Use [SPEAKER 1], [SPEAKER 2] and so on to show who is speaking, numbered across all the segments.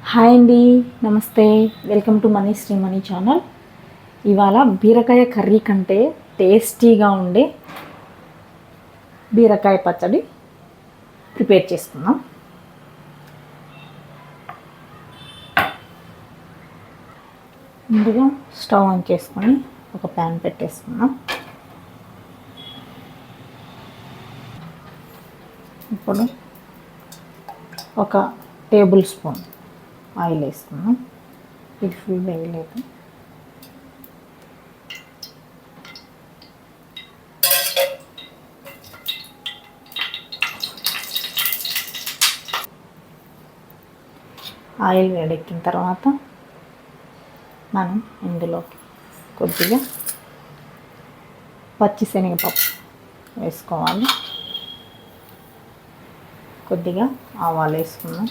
[SPEAKER 1] Hi అండి, నమస్తే. Welcome to Mani Sri Mani channel. ఇవాళ బీరకాయ కర్రీ కంటే టేస్టీగా ఉండే బీరకాయ పచ్చడి ప్రిపేర్ చేసుకుందాం. ముందుగా స్టవ్ ఆన్ చేసుకొని ఒక ప్యాన్ పెట్టేసుకుందాం. ఇప్పుడు ఒక టేబుల్ స్పూన్ ఆయిల్ వేసుకున్నాం. ఇది ఫుల్ వేయలేదు. ఆయిల్ వేడెక్కిన తర్వాత మనం ఇందులోకి కొద్దిగా పచ్చిశనగపప్పు వేసుకోవాలి. కొద్దిగా ఆవాలు వేసుకున్నాం.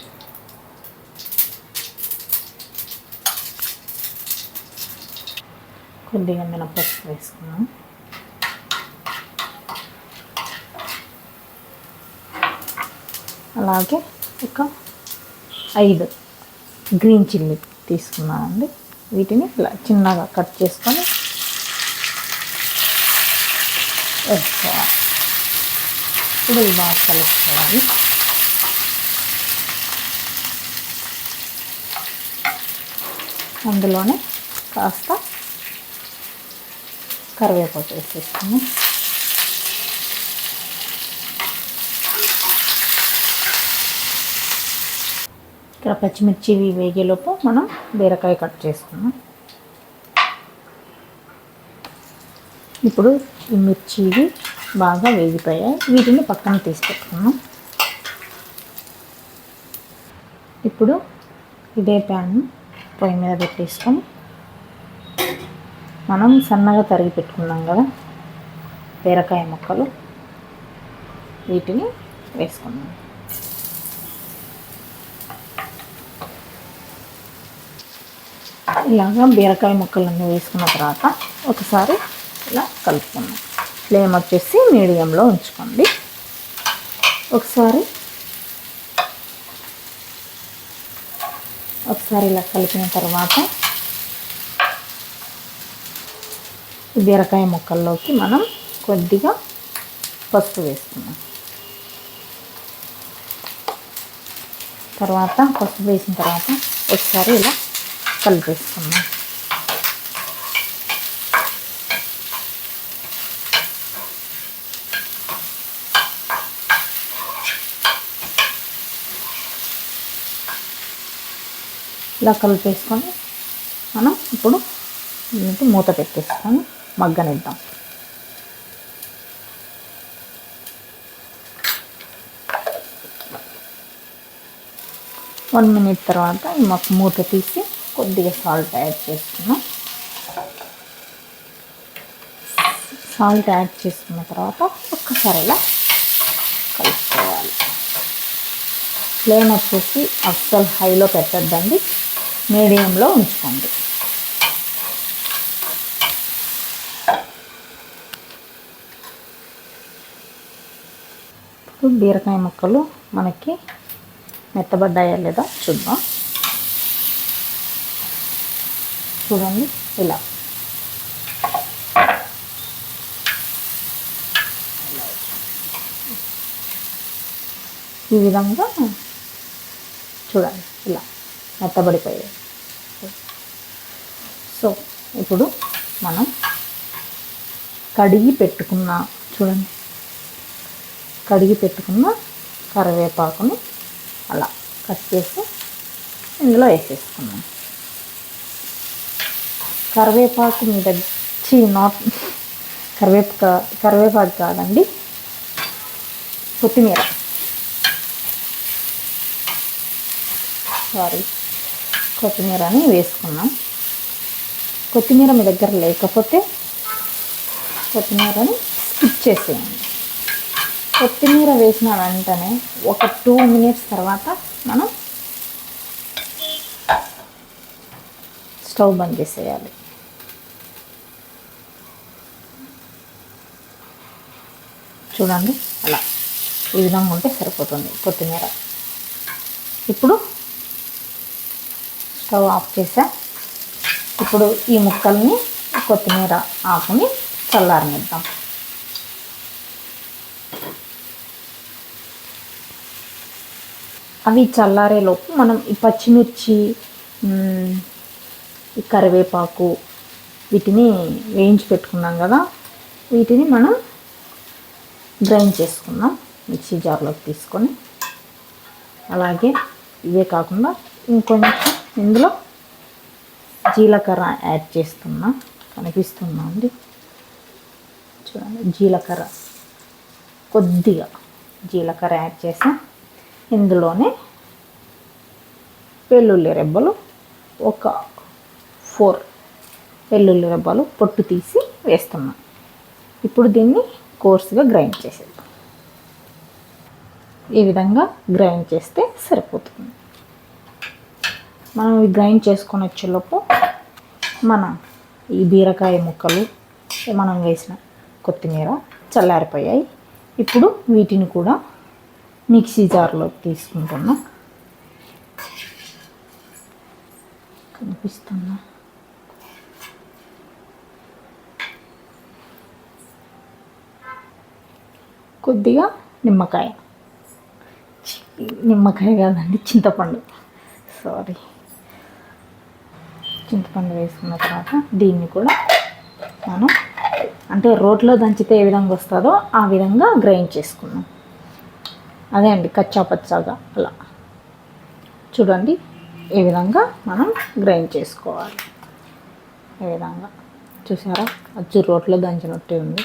[SPEAKER 1] కొద్దిగా మినపప్పు వేసుకున్నాం. అలాగే ఒక 5 గ్రీన్ చిల్లీ తీసుకున్నానండి. వీటిని ఇలా చిన్నగా కట్ చేసుకొని వేసుకోవాలి. ఇప్పుడు ఇవి బాగా కలుపుకోవాలి. అందులోనే కాస్త కరివేపాకు వేసేసుకుని ఇక్కడ పచ్చిమిర్చి వేగేలోపు మనం బీరకాయ కట్ చేసుకున్నాం. ఇప్పుడు ఈ మిర్చి బాగా వేగిపోయాయి. వీటిని పక్కన తీసి పెట్టుకున్నాం. ఇప్పుడు ఇదే ప్యాన్ పొయ్యి మీద పెట్టేసుకొని మనం సన్నగా తరిగి పెట్టుకున్నాం కదా బీరకాయ ముక్కలు, వీటిని వేసుకున్నాం. ఇలాగా బీరకాయ ముక్కలన్నీ వేసుకున్న తర్వాత ఒకసారి ఇలా కలుపుకున్నాం. ఫ్లేమ్ వచ్చేసి మీడియంలో ఉంచుకోండి. ఒకసారి ఇలా కలిపిన తర్వాత బీరకాయ ముక్కల్లోకి మనం కొద్దిగా పసుపు వేసుకున్నాం. తర్వాత పసుపు వేసిన తర్వాత ఒకసారి ఇలా కలిపేసుకున్నాం. ఇలా కలిపేసుకొని మనం ఇప్పుడు మూత పెట్టేసుకొని మగ్గనిద్దాం. వన్ మినిట్ తర్వాత ఈ మూత తీసి కొద్దిగా సాల్ట్ యాడ్ చేసుకున్నాం. సాల్ట్ యాడ్ చేసుకున్న తర్వాత ఒక్కసారి ఇలా కలుపుకోవాలి. ఫ్లేమ్ వచ్చేసి అస్సలు హైలో పెట్టద్దండి, మీడియంలో ఉంచుకోండి. బీరకాయ ముక్కలు మనకి మెత్తబడ్డాయా లేదా చూద్దాం. చూడండి, ఇలా ఈ విధంగా చూడండి, ఇలా మెత్తబడిపోయాయి. సో ఇప్పుడు మనం కడిగి పెట్టుకున్న కరివేపాకుని అలా కట్ చేసి ఇందులో వేసేసుకున్నాం. కరివేపాకు మీద కరివేపాకు కాదండి, కొత్తిమీరని వేసుకున్నాం. కొత్తిమీర మీ దగ్గర లేకపోతే కొత్తిమీరని స్కిప్ చేసేయండి. కొత్తిమీర వేసిన వెంటనే ఒక 2 మినిట్స్ తర్వాత మనం స్టవ్ బంద్ చేసేయాలి. చూడండి, అలా ఈ విధంగా ఉంటే సరిపోతుంది కొత్తిమీర. ఇప్పుడు స్టవ్ ఆఫ్ చేసా. ఇప్పుడు ఈ ముక్కల్ని కొత్తిమీర ఆకుని చల్లారనిద్దాం. అవి చల్లారేలోపు మనం ఈ పచ్చిమిర్చి, ఈ కరివేపాకు వీటిని వేయించి పెట్టుకున్నాం కదా, వీటిని మనం గ్రైండ్ చేసుకుందాం మిక్సీ జార్లోకి తీసుకొని. అలాగే ఇవే కాకుండా ఇంకొంచెం ఇందులో జీలకర్ర యాడ్ చేస్తున్నా, కనిపిస్తుందా అండి? చూడండి, జీలకర్ర కొద్దిగా జీలకర్ర యాడ్ చేసి ఇందులోనే వెల్లుల్లి రెబ్బలు ఒక 4 వెల్లుల్లి రెబ్బలు పొట్టు తీసి వేస్తున్నాం. ఇప్పుడు దీన్ని కోర్సుగా గ్రైండ్ చేసేద్దాం. ఈ విధంగా గ్రైండ్ చేస్తే సరిపోతుంది. మనం ఇవి గ్రైండ్ చేసుకొని వచ్చేలోపు మన ఈ బీరకాయ ముక్కలు, మనం వేసిన కొత్తిమీర చల్లారిపోయాయి. ఇప్పుడు వీటిని కూడా మిక్సీ జార్లోకి తీసుకుంటున్నాం. కనిపిస్తున్నా? కొద్దిగా నిమ్మకాయ కాదండి, చింతపండు, చింతపండు వేసుకున్న తర్వాత దీన్ని కూడా మనం అంటే రోట్లో దంచితే ఏ విధంగా వస్తుందో ఆ విధంగా గ్రైండ్ చేసుకున్నాం. అదే అండి, కచ్చా పచ్చాగా అలా చూడండి. ఈ విధంగా మనం గ్రైండ్ చేసుకోవాలి. ఈ విధంగా చూసారా, అచ్చు రోట్లో దంచినట్టే ఉంది.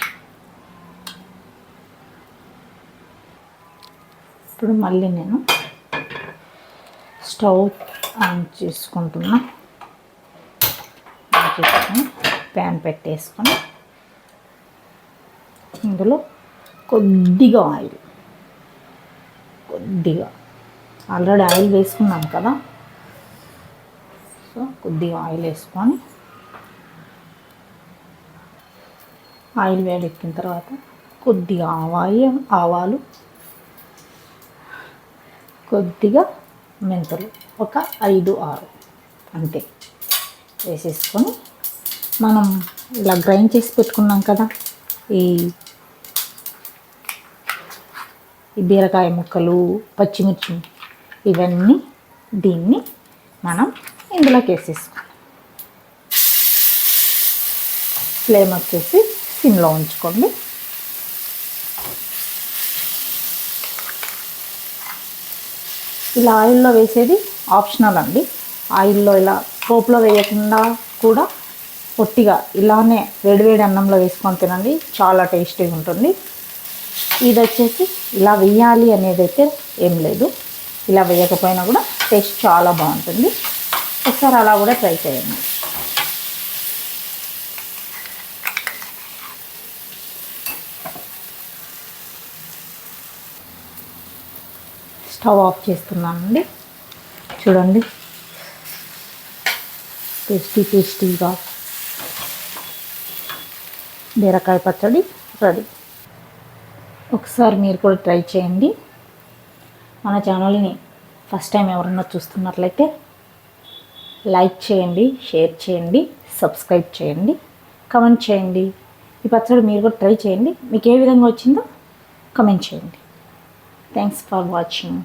[SPEAKER 1] ఇప్పుడు మళ్ళీ నేను స్టవ్ ఆన్ చేసుకుంటున్నా. ప్యాన్ పెట్టేసుకొని ఇందులో కొద్దిగా ఆల్రెడీ ఆయిల్ వేసుకున్నాం కదా, సో కొద్దిగా ఆయిల్ వేసుకొని, ఆయిల్ వేడెక్కిన తర్వాత కొద్దిగా ఆవాలు, కొద్దిగా మెంతులు ఒక 5-6 అంతే వేసేసుకొని, మనం ఇలా గ్రైండ్ చేసి పెట్టుకున్నాం కదా ఈ బీరకాయ ముక్కలు, పచ్చిమిర్చి, ఇవన్నీ దీన్ని మనం ఇందులోకి వేసేసుకోవాలి. ఫ్లేమ్ వచ్చేసి సిమ్లో ఉంచుకోండి. ఇలా ఆయిల్లో వేసేది ఆప్షనల్ అండి. ఆయిల్లో ఇలా పోపులో వేయకుండా కూడా పొట్టిగా ఇలానే వేడివేడి అన్నంలో వేసుకొని తినండి, చాలా టేస్టీగా ఉంటుంది. ఇది వచ్చేసి ఇలా వేయాలి అనేది అయితే ఏం లేదు, ఇలా వేయకపోయినా కూడా టేస్ట్ చాలా బాగుంటుంది. ఒకసారి అలా కూడా ట్రై చేయండి. స్టవ్ ఆఫ్ చేస్తున్నానండి. చూడండి, టేస్టీగా బీరకాయ పచ్చడి రెడీ. ఒకసారి మీరు కూడా ట్రై చేయండి. మన ఛానల్ని ఫస్ట్ టైం ఎవరన్నా చూస్తున్నట్లయితే లైక్ చేయండి, షేర్ చేయండి, సబ్స్క్రైబ్ చేయండి, కమెంట్ చేయండి. ఈ పచ్చడి మీరు కూడా ట్రై చేయండి. మీకు ఏ విధంగా వచ్చిందో కమెంట్ చేయండి. Thanks for watching.